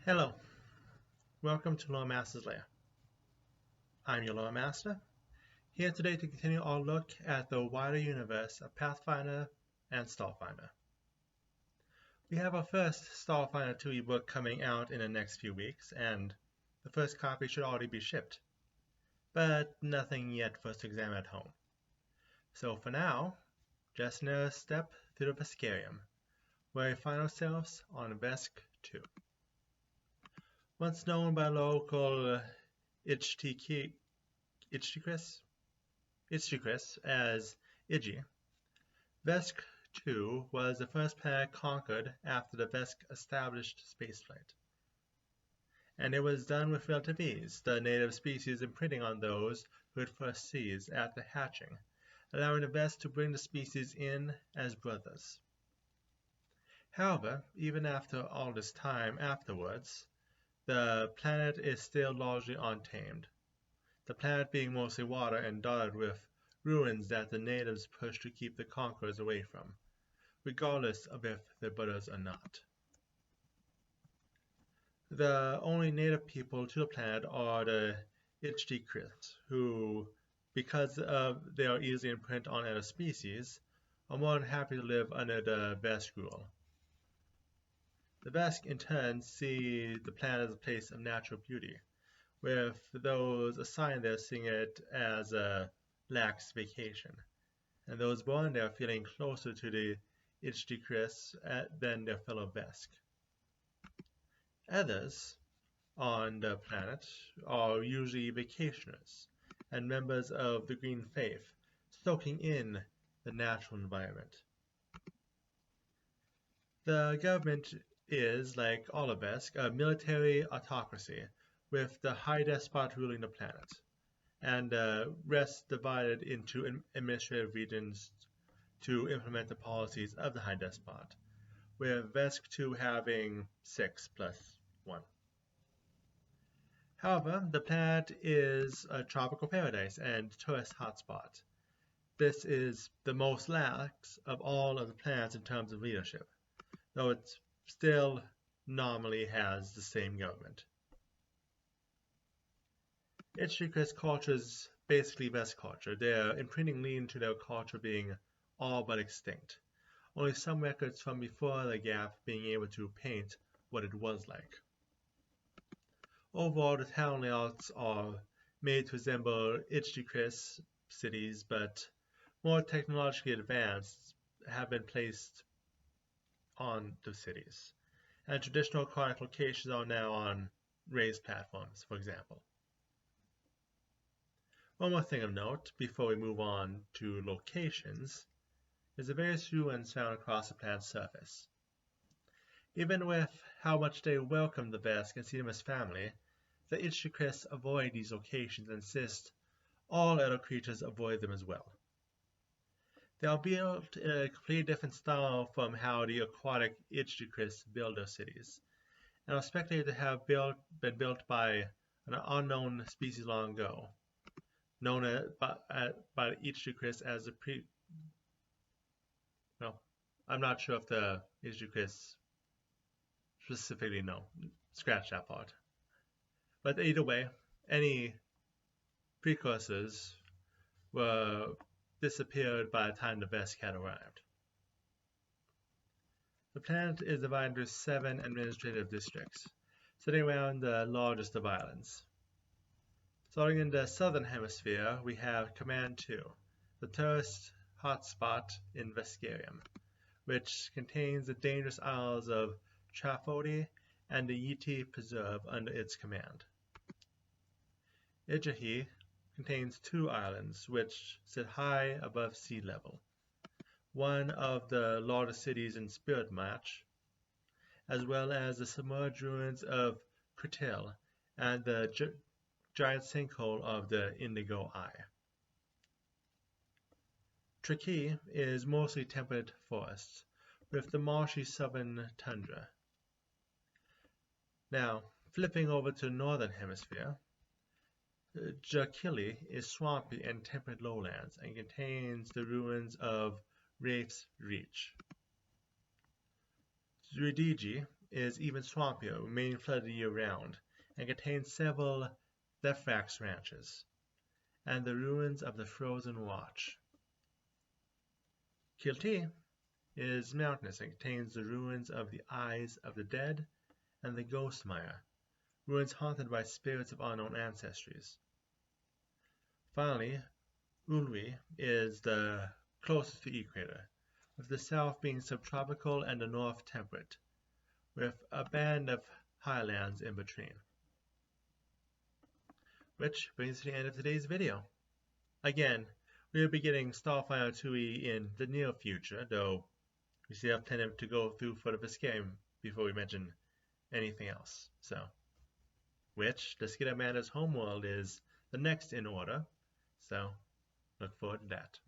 Hello, welcome to Loremaster's Lair. I'm your Loremaster, here today to continue our look at the wider universe of Pathfinder and Starfinder. We have our first Starfinder 2 ebook coming out in the next few weeks, and the first copy should already be shipped, but nothing yet for us to examine at home. So for now, just another step through the Veskarium, where we find ourselves on Vesk-2. Once known by local Ichtikris as Iji, Vesk-2 was the first planet conquered after the Vesk established spaceflight. And it was done with relative ease, the native species imprinting on those who had first seized at the hatching, allowing the Vesk to bring the species in as brothers. However, even after all this time afterwards, the planet is still largely untamed, the planet being mostly water and dotted with ruins that the natives push to keep the conquerors away from, regardless of if they're brothers or not. The only native people to the planet are the Ichtikris, who, because they are easily imprint on other species, are more than happy to live under the Vesk rule. The Vesk in turn see the planet as a place of natural beauty, with those assigned there seeing it as a lax vacation, and those born there feeling closer to the Ichtikris than their fellow Vesk. Others on the planet are usually vacationers and members of the Green Faith, soaking in the natural environment. The government is, like all of Vesk, a military autocracy, with the High Despot ruling the planet, and the rest divided into administrative regions to implement the policies of the High Despot, with Vesk-2 having 6 plus 1. However, the planet is a tropical paradise and tourist hotspot. This is the most lax of all of the planets in terms of leadership, though it still nominally has the same government. Ichtikris culture is basically Vesk culture, their imprinting leading to their culture being all but extinct. Only some records from before the gap being able to paint what it was like. Overall, the town layouts are made to resemble Ichtikris cities, but more technologically advanced have been placed on the cities, and traditional chronic locations are now on raised platforms, for example. One more thing of note before we move on to locations is the various ruins found across the planet's surface. Even with how much they welcome the Vesk and see them as family, the Ichtikris avoid these locations and insist all other creatures avoid them as well. They are built in a completely different style from how the aquatic Ichtikris build their cities, and are speculated to have been built by an unknown species long ago, known by the Ichtikris as the I'm not sure if the Ichtikris specifically know. Scratch that part. But either way, any precursors were disappeared by the time the Vesk had arrived. The planet is divided into 7 administrative districts, sitting around the largest of islands. Starting in the southern hemisphere, we have Command 2, the tourist hotspot in Veskarium, which contains the dangerous isles of Trafodi and the Yeti Preserve under its command. Ijahi contains 2 islands which sit high above sea level, one of the largest cities in Spirit Match, as well as the submerged ruins of Kretil and the giant sinkhole of the Indigo Eye. Traki is mostly temperate forests, with the marshy southern tundra. Now, flipping over to the northern hemisphere, Jakili is swampy and temperate lowlands and contains the ruins of Rafe's Reach. Zridiji is even swampier, remaining flooded year-round, and contains several Lefrax ranches, and the ruins of the Frozen Watch. Kiltee is mountainous and contains the ruins of the Eyes of the Dead and the Ghost Mire, ruins haunted by spirits of unknown ancestries. Finally, Ulwi is the closest to equator, with the south being subtropical and the north temperate, with a band of highlands in between. Which brings us to the end of today's video. Again, we will be getting Starfinder 2e in the near future, though we still have plenty to go through for the Veskarium before we mention anything else. So, which, the Skid Amanda's homeworld, is the next in order, so look forward to that.